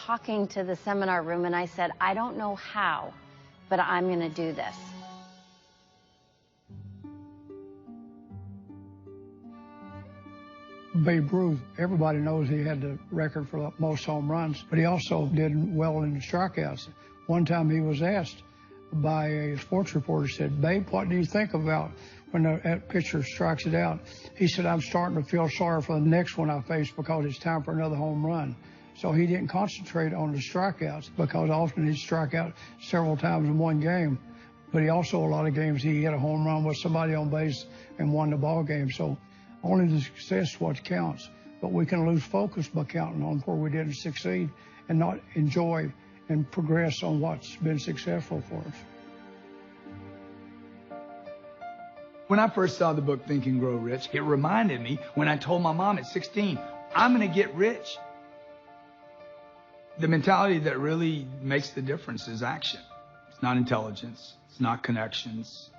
talking to the seminar room, and I said, I don't know how, but I'm going to do this. Babe Ruth, everybody knows he had the record for the most home runs, but he also did well in the strikeouts. One time he was asked by a sports reporter, said, Babe, what do you think about when that pitcher strikes it out? He said, I'm starting to feel sorry for the next one I face because it's time for another home run. So he didn't concentrate on the strikeouts because often he'd strike out several times in one game. But he also, a lot of games, he hit a home run with somebody on base and won the ball game. So only the success is what counts. But we can lose focus by counting on where we didn't succeed and not enjoy and progress on what's been successful for us. When I first saw the book Think and Grow Rich, it reminded me when I told my mom at 16, I'm going to get rich. The mentality that really makes the difference is action. It's not intelligence. It's not connections.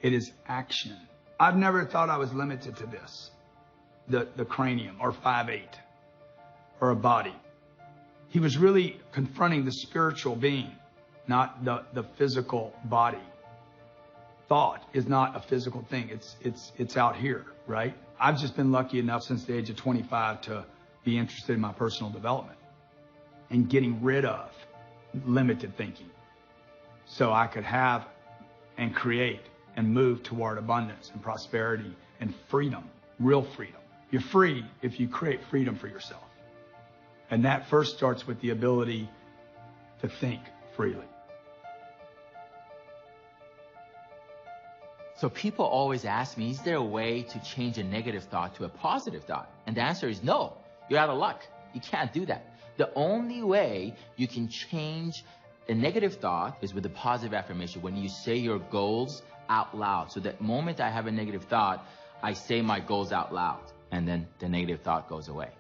It is action. I've never thought I was limited to this, the cranium or 5'8", or a body. He was really confronting the spiritual being, not the physical body. Thought is not a physical thing. It's out here, right? I've just been lucky enough since the age of 25 to be interested in my personal development and getting rid of limited thinking so I could have and create and move toward abundance and prosperity and freedom, real freedom. You're free if you create freedom for yourself. And that first starts with the ability to think freely. So people always ask me, is there a way to change a negative thought to a positive thought? And the answer is no. You're out of luck. You can't do that. The only way you can change a negative thought is with a positive affirmation, when you say your goals out loud. So the moment I have a negative thought, I say my goals out loud, and then the negative thought goes away.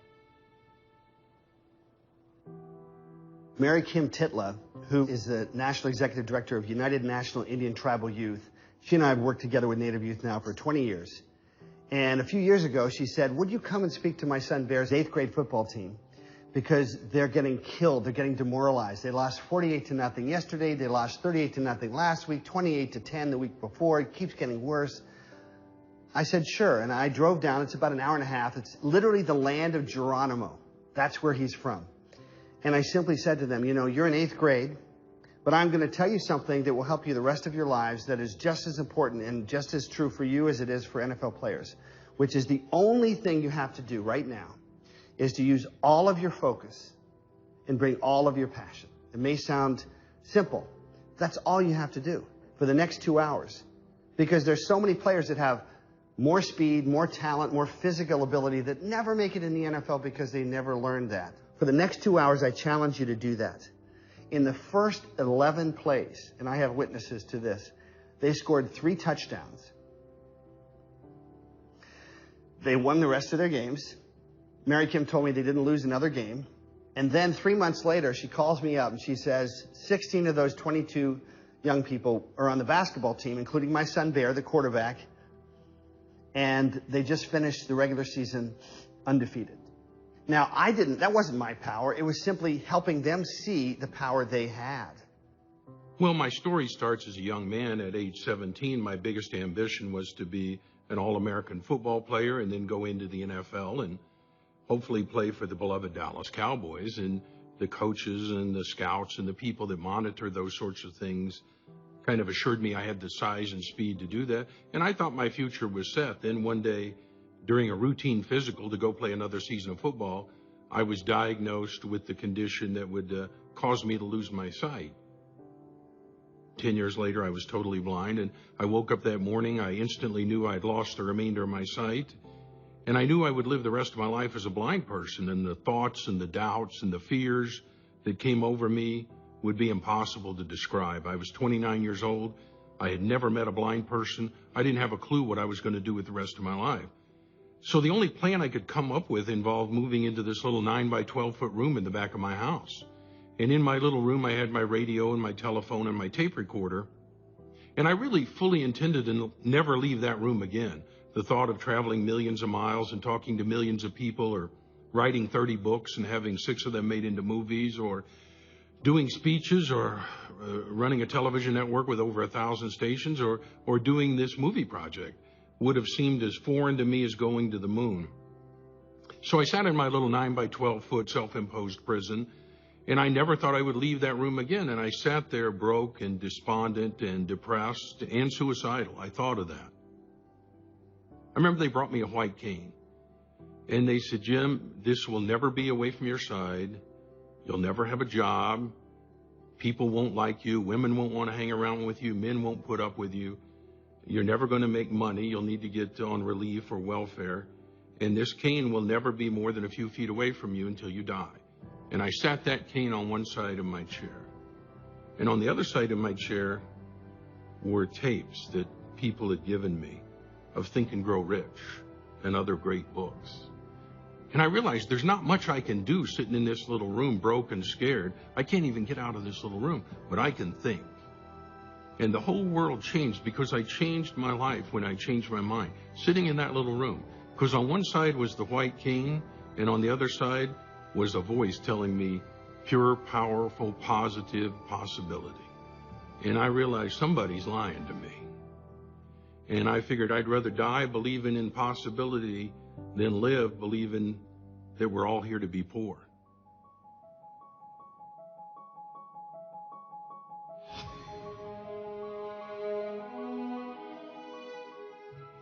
Mary Kim Titla, who is the National Executive Director of United National Indian Tribal Youth, she and I have worked together with Native youth now for 20 years. And a few years ago, she said, would you come and speak to my son Bear's 8th grade football team? Because they're getting killed, they're getting demoralized. They lost 48-0 yesterday, they lost 38-0 last week, 28-10 the week before. It keeps getting worse. I said, sure, and I drove down. It's about an hour and a half. It's literally the land of Geronimo. That's where he's from. And I simply said to them, you know, you're in 8th grade, but I'm going to tell you something that will help you the rest of your lives that is just as important and just as true for you as it is for NFL players, which is the only thing you have to do right now is to use all of your focus and bring all of your passion. It may sound simple. That's all you have to do for the next 2 hours, because there's so many players that have more speed, more talent, more physical ability that never make it in the NFL because they never learned that. For the next 2 hours, I challenge you to do that. In the first 11 plays, and I have witnesses to this, they scored 3 touchdowns. They won the rest of their games. Mary Kim told me they didn't lose another game. And then 3 months later, she calls me up and she says, 16 of those 22 young people are on the basketball team, including my son Bear, the quarterback. And they just finished the regular season undefeated. Now, that wasn't my power. It was simply helping them see the power they had. Well, my story starts as a young man. At age 17, my biggest ambition was to be an All-American football player and then go into the NFL and hopefully play for the beloved Dallas Cowboys. And the coaches and the scouts and the people that monitor those sorts of things kind of assured me I had the size and speed to do that. And I thought my future was set. Then one day, during a routine physical to go play another season of football, I was diagnosed with the condition that would cause me to lose my sight. 10 years later, I was totally blind, and I woke up that morning. I instantly knew I'd lost the remainder of my sight, and I knew I would live the rest of my life as a blind person, and the thoughts and the doubts and the fears that came over me would be impossible to describe. I was 29 years old. I had never met a blind person. I didn't have a clue what I was going to do with the rest of my life. So the only plan I could come up with involved moving into this little 9 by 12 foot room in the back of my house. And in my little room, I had my radio and my telephone and my tape recorder. And I really fully intended to never leave that room again. The thought of traveling millions of miles and talking to millions of people or writing 30 books and having 6 of them made into movies, or doing speeches, or running a television network with over 1,000 stations, or doing this movie project would have seemed as foreign to me as going to the moon. So I sat in my little 9 by 12 foot self-imposed prison, and I never thought I would leave that room again. And I sat there broke and despondent and depressed and suicidal. I thought of that. I remember they brought me a white cane, and they said, "Jim, this will never be away from your side. You'll never have a job. People won't like you. Women won't want to hang around with you. Men won't put up with you. You're never going to make money. You'll need to get on relief or welfare. And this cane will never be more than a few feet away from you until you die." And I sat that cane on one side of my chair. And on the other side of my chair were tapes that people had given me of Think and Grow Rich and other great books. And I realized there's not much I can do sitting in this little room, broke and scared. I can't even get out of this little room, but I can think. And the whole world changed because I changed my life when I changed my mind, sitting in that little room. Because on one side was the white cane, and on the other side was a voice telling me pure, powerful, positive possibility. And I realized somebody's lying to me. And I figured I'd rather die believing in possibility than live believing that we're all here to be poor.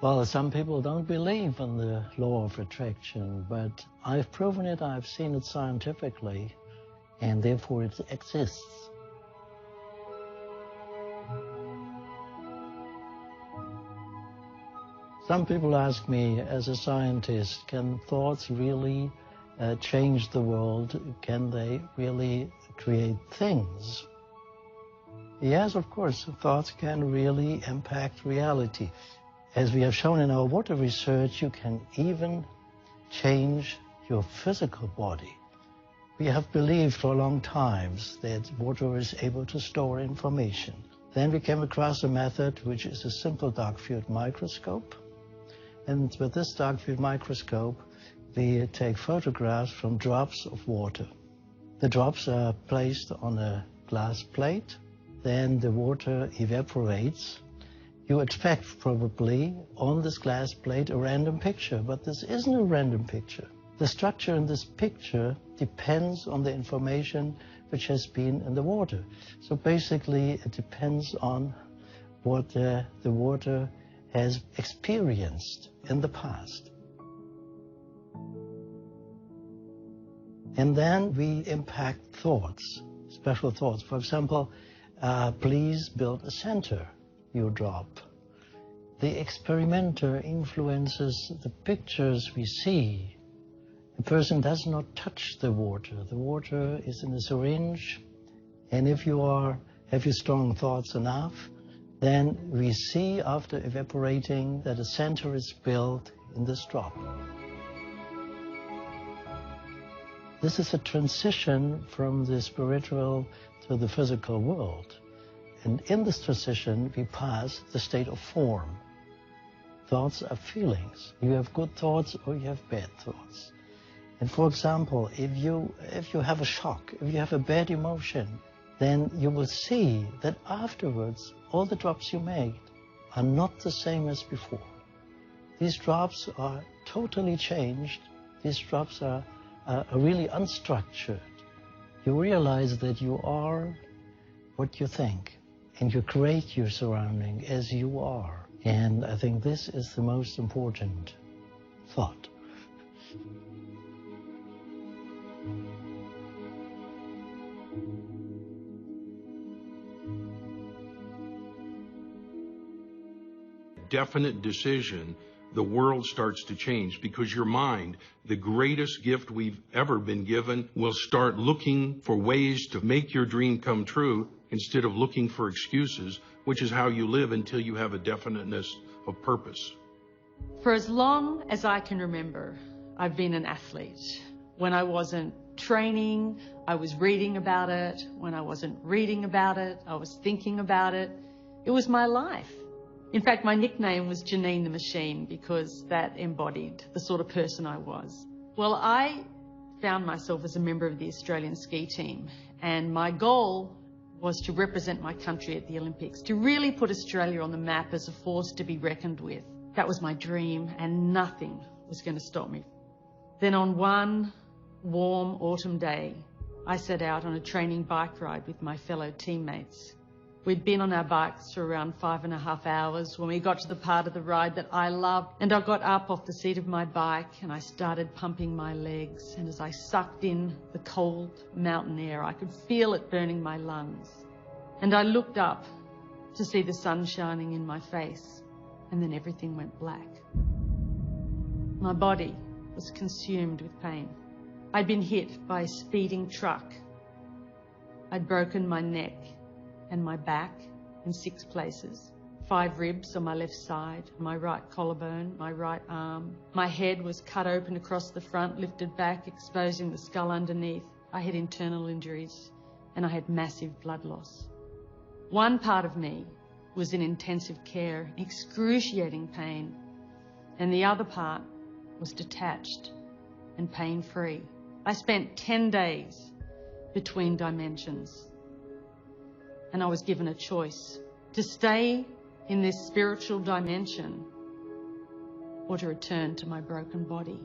Well, some people don't believe in the law of attraction, but I've proven it, I've seen it scientifically, and therefore it exists. Some people ask me, as a scientist, can thoughts really change the world? Can they really create things? Yes, of course, thoughts can really impact reality. As we have shown in our water research, you can even change your physical body. We have believed for long times that water is able to store information. Then we came across a method which is a simple dark field microscope. And with this dark field microscope, we take photographs from drops of water. The drops are placed on a glass plate. Then the water evaporates. You expect probably on this glass plate a random picture, but this isn't a random picture. The structure in this picture depends on the information which has been in the water. So basically it depends on what the water has experienced in the past. And then we impact thoughts, special thoughts. For example, please build a center, you drop. The experimenter influences the pictures we see. The person does not touch the water. The water is in a syringe, and if you have your strong thoughts enough, then we see after evaporating that a center is built in this drop. This is a transition from the spiritual to the physical world. And in this transition, we pass the state of form. Thoughts are feelings. You have good thoughts or you have bad thoughts. And for example, if you have a shock, if you have a bad emotion, then you will see that afterwards, all the drops you made are not the same as before. These drops are totally changed. These drops are really unstructured. You realize that you are what you think, and you create your surrounding as you are. And I think this is the most important thought. Definite decision, the world starts to change, because your mind, the greatest gift we've ever been given, will start looking for ways to make your dream come true instead of looking for excuses, which is how you live until you have a definiteness of purpose. For as long as I can remember, I've been an athlete. When I wasn't training, I was reading about it. When I wasn't reading about it, I was thinking about it. It was my life. In fact, my nickname was Janine the Machine because that embodied the sort of person I was. Well, I found myself as a member of the Australian ski team, and my goal was to represent my country at the Olympics, to really put Australia on the map as a force to be reckoned with. That was my dream, and nothing was going to stop me. Then on one warm autumn day, I set out on a training bike ride with my fellow teammates. We'd been on our bikes for around 5.5 hours when we got to the part of the ride that I loved, and I got up off the seat of my bike and I started pumping my legs, and as I sucked in the cold mountain air, I could feel it burning my lungs. And I looked up to see the sun shining in my face, and then everything went black. My body was consumed with pain. I'd been hit by a speeding truck. I'd broken my neck and my back in 6 places, 5 ribs on my left side, my right collarbone, my right arm. My head was cut open across the front, lifted back, exposing the skull underneath. I had internal injuries, and I had massive blood loss. One part of me was in intensive care, excruciating pain, and the other part was detached and pain-free. I spent 10 days between dimensions, and I was given a choice to stay in this spiritual dimension or to return to my broken body.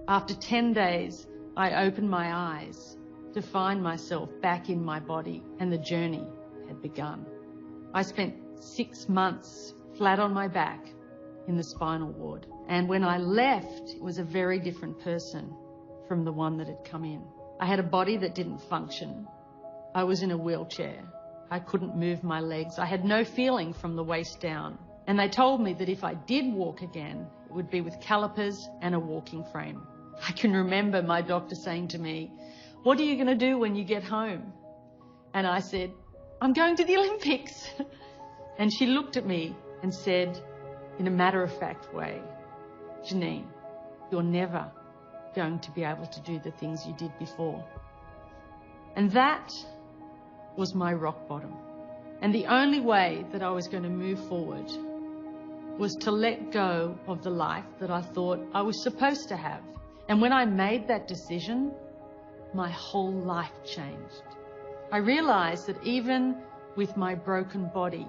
After 10 days, I opened my eyes to find myself back in my body, and the journey had begun. I spent 6 months flat on my back in the spinal ward, and when I left, it was a very different person from the one that had come in. I had a body that didn't function. I was in a wheelchair. I couldn't move my legs. I had no feeling from the waist down. And they told me that if I did walk again, it would be with calipers and a walking frame. I can remember my doctor saying to me, "What are you going to do when you get home?" And I said, "I'm going to the Olympics." And she looked at me and said, in a matter-of-fact way, "Janine, you're never going to be able to do the things you did before." And that was my rock bottom. And the only way that I was going to move forward was to let go of the life that I thought I was supposed to have. And when I made that decision, my whole life changed. I realized that even with my broken body,